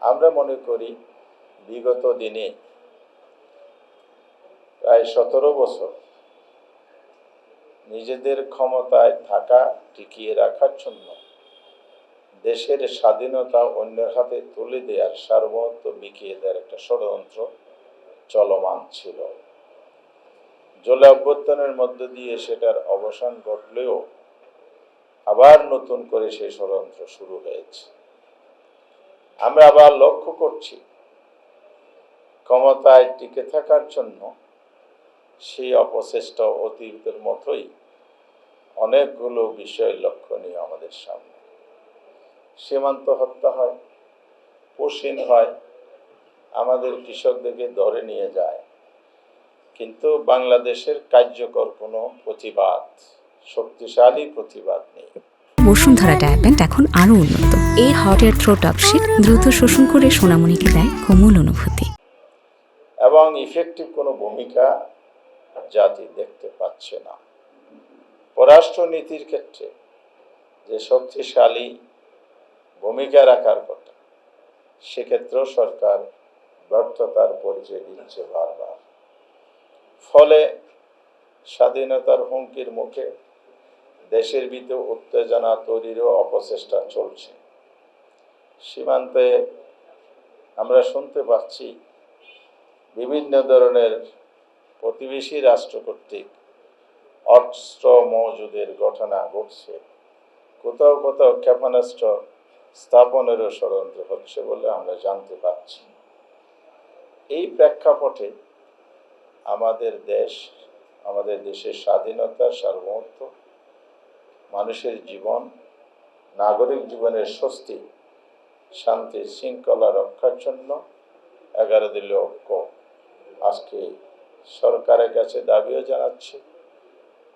আমরা মনে করি বিগত দিনে প্রায় 17 বছর নিজেদের ক্ষমতায় থাকা টিকিয়ে রাখার জন্য দেশের স্বাধীনতা অন্যের হাতে তুলে দেওয়ার সার্বভৌমত্ব বিকিয়ে দেওয়ার একটা ষড়যন্ত্র চলমান ছিল। জুলাই অভ্যুত্থানের মধ্য দিয়ে সেটার অবসান ঘটলেও আবার নতুন করে সেই ষড়যন্ত্র শুরু হয়েছে। আমরা আবার লক্ষ্য করছি ক্ষমতায় টিকে থাকার জন্য সেই অপচেষ্টা অতীতের মতোই অনেকগুলো বিষয় লক্ষণীয় আমাদের সামনে। সীমান্ত হত্যা হয়, পশ্চিম হয়, আমাদের কৃষকদেরকে ধরে নিয়ে যায়, কিন্তু বাংলাদেশের কার্যকর কোনো প্রতিবাদ, শক্তিশালী প্রতিবাদ নেই। বসুন্ধরা ডায়াপেন্ট এখন আরো উন্নত। এই হট এয়ার থ্রো টপশিট দ্রুত শোষণ করে সোনামণিকে দেয় কোমল অনুভূতি এবং ইফেক্টিভ কোনো ভূমিকা জাতি দেখতে পাচ্ছে না। পররাষ্ট্রনীতির ক্ষেত্রে যে শক্তিশালী ভূমিকা রাখার কথা, সেক্ষেত্রেও সরকার ব্যর্থতার পরিচয় দিচ্ছে বারবার। ফলে স্বাধীনতার হুমকির মুখে দেশের ভিতর উত্তেজনা তৈরিরও অপচেষ্টা চলছে। সীমান্তে আমরা শুনতে পাচ্ছি বিভিন্ন ধরনের প্রতিবেশী রাষ্ট্র কর্তৃক অস্ত্র মজুদের ঘটনা ঘটছে, কোথাও কোথাও ক্ষেপণাস্ত্র স্থাপনেরও ষড়যন্ত্র হচ্ছে বলে আমরা জানতে পারছি। এই প্রেক্ষাপটে আমাদের দেশের স্বাধীনতার সার্বভৌমত্ব, মানুষের জীবন, নাগরিক জীবনের স্বস্তি, শান্তি শৃঙ্খলা রক্ষার জন্য 11 দলীয় ঐক্য আজকে সরকারের কাছে দাবিও জানাচ্ছি।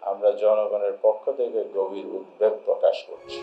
আমরা জনগণের পক্ষ থেকে গভীর উদ্বেগ প্রকাশ করছি।